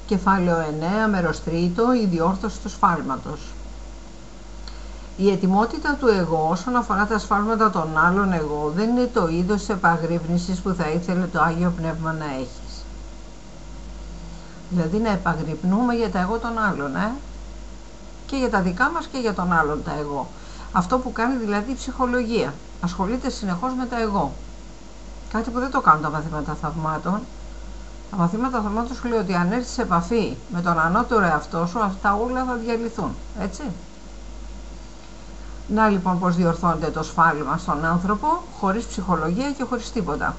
Κεφάλαιο 9, μέρος 3, η διόρθωση του σφάλματος. Η ετοιμότητα του εγώ όσον αφορά τα σφάλματα των άλλων εγώ δεν είναι το είδος της επαγρύπνησης που θα ήθελε το Άγιο Πνεύμα να έχεις. Δηλαδή να επαγρυπνούμε για τα εγώ των άλλων, και για τα δικά μας και για τον άλλον τα εγώ. Αυτό που κάνει δηλαδή η ψυχολογία. Ασχολείται συνεχώς με τα εγώ. Κάτι που δεν το κάνουν τα μαθήματα θαυμάτων. Τα μαθήματα θαυμάτων σου λέει ότι αν έρθεις σε επαφή με τον ανώτερο εαυτό σου, αυτά όλα θα διαλυθούν. Έτσι. Να λοιπόν πως διορθώνεται το σφάλμα στον άνθρωπο χωρίς ψυχολογία και χωρίς τίποτα.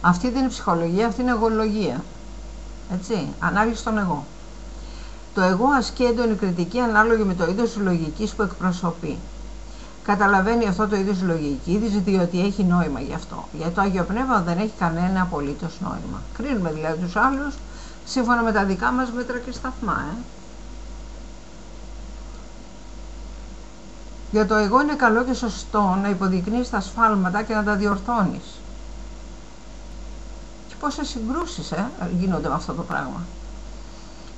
Αυτή δεν είναι ψυχολογία, αυτή είναι εγωλογία. Έτσι, ανάλυση των εγώ. Το εγώ ασκεί έντονη κριτική ανάλογη με το είδος της λογικής που εκπροσωπεί. Καταλαβαίνει αυτό το είδος λογικής διότι έχει νόημα γι' αυτό. Γιατί το Άγιο Πνεύμα δεν έχει κανένα απολύτως νόημα. Κρίνουμε δηλαδή τους άλλους σύμφωνα με τα δικά μας μέτρα και σταθμά. Για το εγώ είναι καλό και σωστό να υποδεικνύεις τα σφάλματα και να τα διορθώνεις. Και πόσες συγκρούσεις γίνονται με αυτό το πράγμα.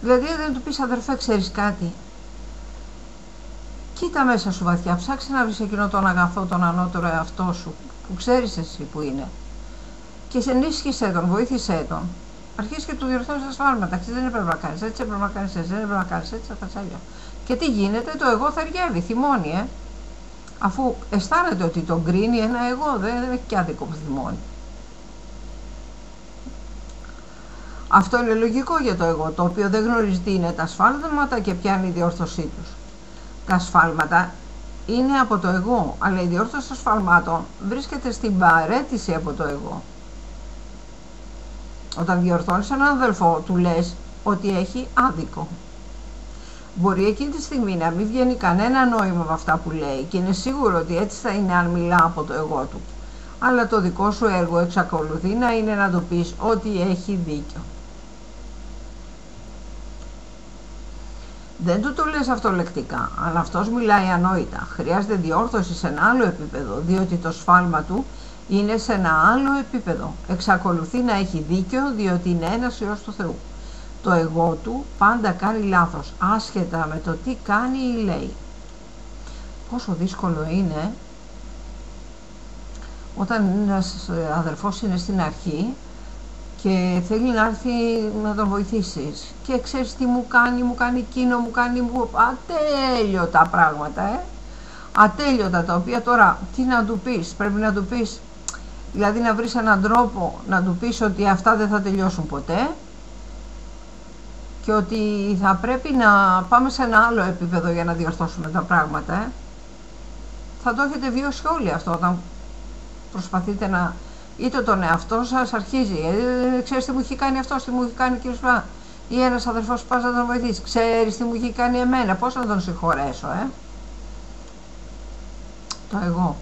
Δηλαδή δεν του πεις αδερφέ ξέρεις κάτι. Κοίτα μέσα σου βαθιά, ψάξε να βρεις εκείνο τον αγαθό, τον ανώτερο εαυτό σου, που ξέρεις εσύ που είναι. Και σε ενίσχυσέ τον, βοήθησέ τον. Αρχίσεις και του διορθώνεις τα σφάλματα. Δεν έπρεπε να κάνεις έτσι, έπρεπε να κάνεις έτσι, δεν έπρεπε να κάνεις έτσι, θα τσάλια. Και τι γίνεται, το εγώ θεριεύει, θυμώνει, αφού αισθάνεται ότι τον κρίνει ένα εγώ, δεν έχει και άδικο που θυμώνει. Αυτό είναι λογικό για το εγώ, το οποίο δεν γνωρίζει τι είναι τα σφάλματα και ποια είναι η διόρθωσή τους. Τα σφάλματα είναι από το εγώ, αλλά η διόρθωση των σφαλμάτων βρίσκεται στην παραίτηση από το εγώ. Όταν διορθώνεις έναν αδελφό, του λες ότι έχει άδικο. Μπορεί εκείνη τη στιγμή να μην βγαίνει κανένα νόημα από αυτά που λέει και είναι σίγουρο ότι έτσι θα είναι αν μιλά από το εγώ του. Αλλά το δικό σου έργο εξακολουθεί να είναι να του πεις ότι έχει δίκιο. Δεν του το λες αυτό λεκτικά, αλλά αυτός μιλάει ανόητα. Χρειάζεται διόρθωση σε ένα άλλο επίπεδο, διότι το σφάλμα του είναι σε ένα άλλο επίπεδο. Εξακολουθεί να έχει δίκιο, διότι είναι ένας Υιός του Θεού. Το εγώ του πάντα κάνει λάθος, άσχετα με το τι κάνει ή λέει. Πόσο δύσκολο είναι όταν ένας αδερφός είναι στην αρχή και θέλει να έρθει να τον βοηθήσεις και ξέρεις τι μου κάνει εκείνο, μου κάνει ατέλειωτα πράγματα, ατέλειωτα, τα οποία τώρα τι να του πεις, πρέπει να του πεις, δηλαδή να βρεις έναν τρόπο να του πεις ότι αυτά δεν θα τελειώσουν ποτέ και ότι θα πρέπει να πάμε σε ένα άλλο επίπεδο για να διορθώσουμε τα πράγματα. Θα το έχετε βιώσει όλοι αυτό όταν προσπαθείτε να... Είτε τον εαυτό σας αρχίζει, ξέρεις τι μου έχει κάνει αυτός, τι μου έχει κάνει κύριος Πα. Ή ένας αδερφός που πας να τον βοηθήσει, ξέρεις τι μου έχει κάνει εμένα, πώς να τον συγχωρέσω, Το εγώ.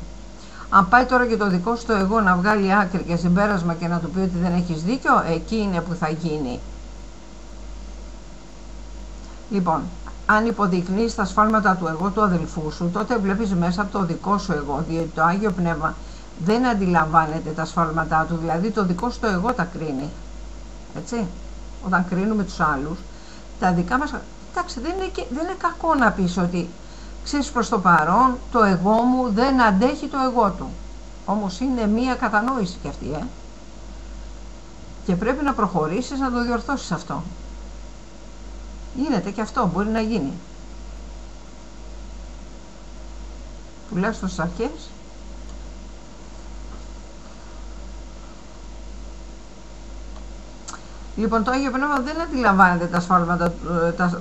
Αν πάει τώρα και το δικό σου το εγώ να βγάλει άκρη και συμπέρασμα και να του πει ότι δεν έχεις δίκιο, εκεί είναι που θα γίνει. Λοιπόν, αν υποδεικνύεις τα σφάλματα του εγώ του αδελφού σου, τότε βλέπεις μέσα από το δικό σου εγώ, διότι το Άγιο Πνεύμα δεν αντιλαμβάνεται τα σφάλματά του, δηλαδή το δικό σου το εγώ τα κρίνει. Όταν κρίνουμε τους άλλους, τα δικά μας... Εντάξει, δεν είναι κακό να πεις ότι ξέρεις προς το παρόν το εγώ μου δεν αντέχει το εγώ του. Όμως είναι μία κατανόηση κι αυτή, Και πρέπει να προχωρήσεις να το διορθώσεις αυτό. Γίνεται και αυτό, μπορεί να γίνει. Τουλάχιστον στις αρχές. Λοιπόν, το Άγιο Πνεύμα δεν αντιλαμβάνεται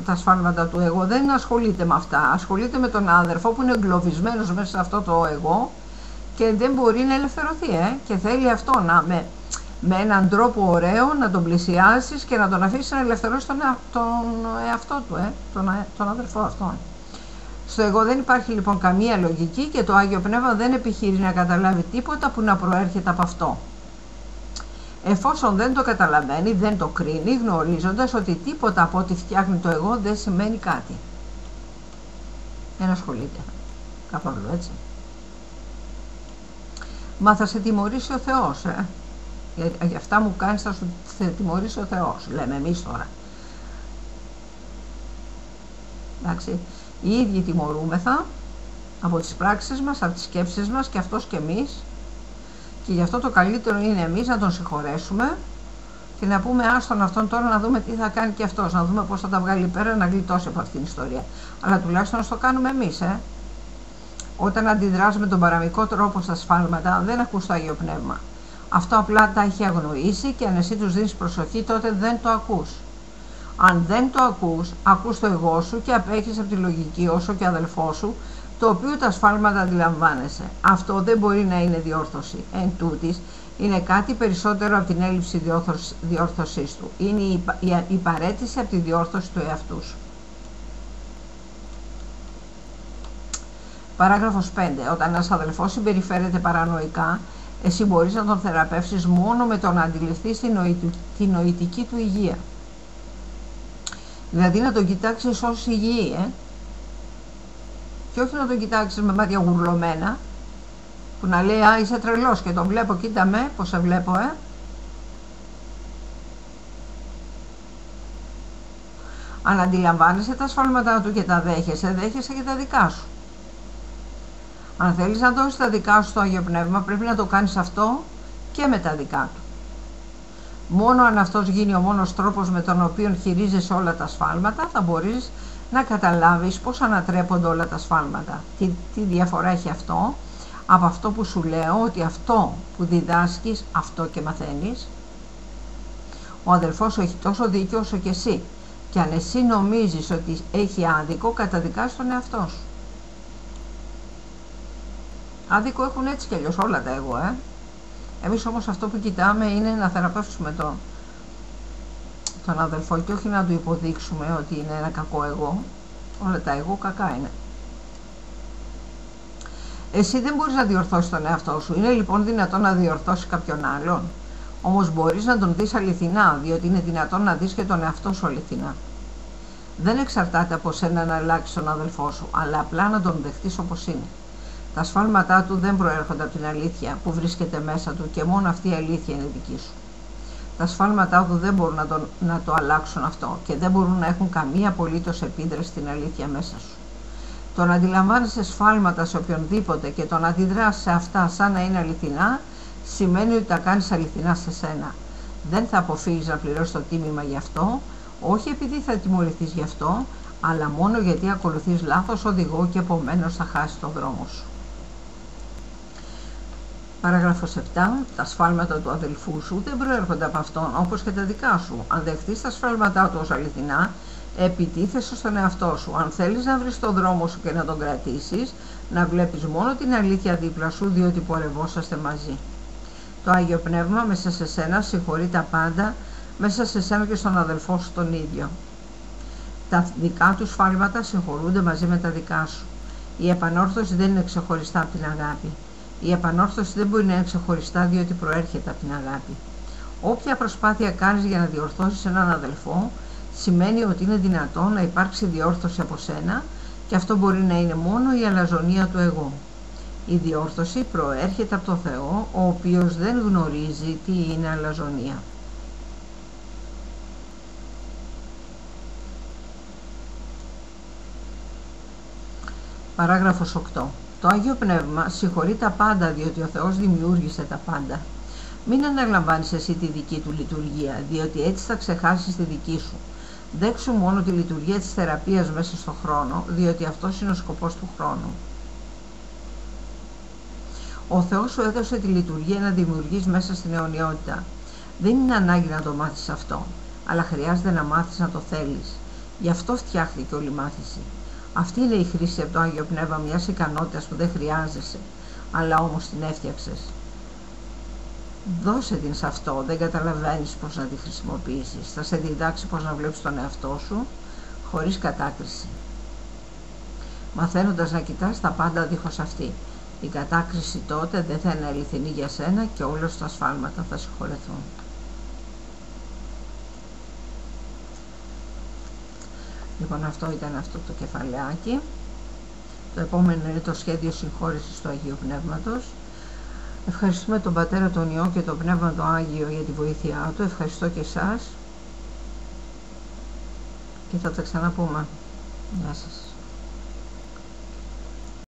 τα σφάλματα του εγώ, δεν ασχολείται με αυτά. Ασχολείται με τον άδερφο που είναι εγκλωβισμένος μέσα σε αυτό το εγώ και δεν μπορεί να ελευθερωθεί. Και θέλει αυτό με έναν τρόπο ωραίο να τον πλησιάσεις και να τον αφήσεις να ελευθερώσει τον εαυτό του, τον αδερφό αυτόν. Στο εγώ δεν υπάρχει λοιπόν καμία λογική και το Άγιο Πνεύμα δεν επιχειρεί να καταλάβει τίποτα που να προέρχεται από αυτό. Εφόσον δεν το καταλαβαίνει, δεν το κρίνει, γνωρίζοντας ότι τίποτα από ό,τι φτιάχνει το εγώ δεν σημαίνει κάτι. Δεν ασχολείται καθόλου, έτσι. Μα θα σε τιμωρήσει ο Θεός, για αυτά μου κάνεις, θα τιμωρήσει ο Θεός, λέμε εμείς τώρα. Εντάξει, οι ίδιοι τιμωρούμεθα από τις πράξεις μας, από τις σκέψεις μας και αυτός και εμείς, και γι' αυτό το καλύτερο είναι εμείς να τον συγχωρέσουμε και να πούμε άστον αυτόν τώρα να δούμε τι θα κάνει και αυτός, να δούμε πώς θα τα βγάλει πέρα, να γλιτώσει από αυτήν την ιστορία. Αλλά τουλάχιστον να το κάνουμε εμείς, Όταν αντιδράς με τον παραμικρό τρόπο στα σφάλματα, δεν ακούς το Άγιο Πνεύμα. Αυτό απλά τα έχει αγνοήσει και αν εσύ τους δίνεις προσοχή, τότε δεν το ακούς. Αν δεν το ακούς το εγώ σου και απέχεις από τη λογική όσο και αδελφό σου, το οποίο τα σφάλματα αντιλαμβάνεσαι. Αυτό δεν μπορεί να είναι διόρθωση. Εν τούτης, είναι κάτι περισσότερο από την έλλειψη διόρθωσής του. Είναι η παραίτηση από τη διόρθωση του εαυτού σου. Παράγραφος 5. Όταν ένας αδελφός συμπεριφέρεται παρανοϊκά, εσύ μπορείς να τον θεραπεύσεις μόνο με το να αντιληφθείς τη νοητική του υγεία. Δηλαδή να τον κοιτάξεις ως υγιή, και όχι να τον κοιτάξεις με μάτια γουρλωμένα, που να λέει «Α, είσαι τρελός και τον βλέπω, κοίτα με, πως σε βλέπω, Αν αντιλαμβάνεσαι τα σφάλματά του και τα δέχεσαι, δέχεσαι και τα δικά σου. Αν θέλεις να δώσεις τα δικά σου στο Άγιο Πνεύμα, πρέπει να το κάνεις αυτό και με τα δικά του. Μόνο αν αυτός γίνει ο μόνος τρόπος με τον οποίο χειρίζεσαι όλα τα σφάλματα, θα μπορείς να καταλάβεις πώς ανατρέπονται όλα τα σφάλματα. Τι διαφορά έχει αυτό από αυτό που σου λέω, ότι αυτό που διδάσκεις, αυτό και μαθαίνεις. Ο αδελφός σου έχει τόσο δίκιο όσο και εσύ. Και αν εσύ νομίζεις ότι έχει άδικο, καταδικάζεις τον εαυτό σου. Άδικο έχουν έτσι κι αλλιώς όλα τα εγώ, Εμείς όμως αυτό που κοιτάμε είναι να θεραπεύσουμε τον αδελφό και όχι να του υποδείξουμε ότι είναι ένα κακό εγώ. Όλα τα εγώ κακά είναι. Εσύ δεν μπορείς να διορθώσεις τον εαυτό σου. Είναι λοιπόν δυνατόν να διορθώσεις κάποιον άλλον? Όμως μπορείς να τον δεις αληθινά, διότι είναι δυνατόν να δεις και τον εαυτό σου αληθινά. Δεν εξαρτάται από σένα να αλλάξεις τον αδελφό σου, αλλά απλά να τον δεχτείς όπως είναι. Τα σφάλματά του δεν προέρχονται από την αλήθεια που βρίσκεται μέσα του και μόνο αυτή η αλήθεια είναι δική σου. Τα σφάλματά του δεν μπορούν να το αλλάξουν αυτό και δεν μπορούν να έχουν καμία απολύτως επίδραση στην αλήθεια μέσα σου. Το να αντιλαμβάνεσαι σφάλματα σε οποιονδήποτε και το να αντιδράς σε αυτά σαν να είναι αληθινά, σημαίνει ότι τα κάνεις αληθινά σε σένα. Δεν θα αποφύγεις να πληρώσεις το τίμημα γι' αυτό, όχι επειδή θα τιμωρηθείς γι' αυτό, αλλά μόνο γιατί ακολουθείς λάθος οδηγό και επομένως θα χάσεις τον δρόμο σου. Παράγραφος 7. Τα σφάλματα του αδελφού σου δεν προέρχονται από αυτόν, όπως και τα δικά σου. Αν δεχτείς τα σφάλματά του ως αληθινά, επιτίθεσαι στον εαυτό σου. Αν θέλεις να βρεις τον δρόμο σου και να τον κρατήσεις, να βλέπεις μόνο την αλήθεια δίπλα σου, διότι πορευόσαστε μαζί. Το Άγιο Πνεύμα μέσα σε σένα συγχωρεί τα πάντα, μέσα σε σένα και στον αδελφό σου τον ίδιο. Τα δικά του σφάλματα συγχωρούνται μαζί με τα δικά σου. Η επανόρθωση δεν είναι ξεχωριστά από την αγάπη. Η επανόρθωση δεν μπορεί να είναι ξεχωριστά διότι προέρχεται από την αγάπη. Όποια προσπάθεια κάνεις για να διορθώσεις έναν αδελφό, σημαίνει ότι είναι δυνατόν να υπάρξει διόρθωση από σένα και αυτό μπορεί να είναι μόνο η αλαζονία του εγώ. Η διόρθωση προέρχεται από τον Θεό, ο οποίος δεν γνωρίζει τι είναι αλαζονία. Παράγραφος 8. Το Άγιο Πνεύμα συγχωρεί τα πάντα διότι ο Θεός δημιούργησε τα πάντα. Μην αναλαμβάνεις εσύ τη δική του λειτουργία, διότι έτσι θα ξεχάσεις τη δική σου. Δέξου μόνο τη λειτουργία της θεραπείας μέσα στον χρόνο, διότι αυτός είναι ο σκοπός του χρόνου. Ο Θεός σου έδωσε τη λειτουργία να δημιουργείς μέσα στην αιωνιότητα. Δεν είναι ανάγκη να το μάθεις αυτό, αλλά χρειάζεται να μάθεις να το θέλεις. Γι' αυτό φτιάχτηκε όλη η μάθηση. Αυτή είναι η χρήση από το Άγιο Πνεύμα μιας ικανότητας που δεν χρειάζεσαι, αλλά όμως την έφτιαξες. Δώσε την σε αυτό, δεν καταλαβαίνεις πώς να τη χρησιμοποιήσεις. Θα σε διδάξει πώς να βλέπεις τον εαυτό σου, χωρίς κατάκριση. Μαθαίνοντας να κοιτάς τα πάντα δίχως αυτή. Η κατάκριση τότε δεν θα είναι αληθινή για σένα και όλα τα σφάλματα θα συγχωρεθούν. Λοιπόν, αυτό ήταν αυτό το κεφαλαιάκι. Το επόμενο είναι το σχέδιο συγχώρεσης του Αγίου Πνεύματος. Ευχαριστούμε τον Πατέρα, τον Υιό και τον Πνεύμα το Άγιο για τη βοήθειά του. Ευχαριστώ και εσάς και θα τα ξαναπούμε. Γεια σας.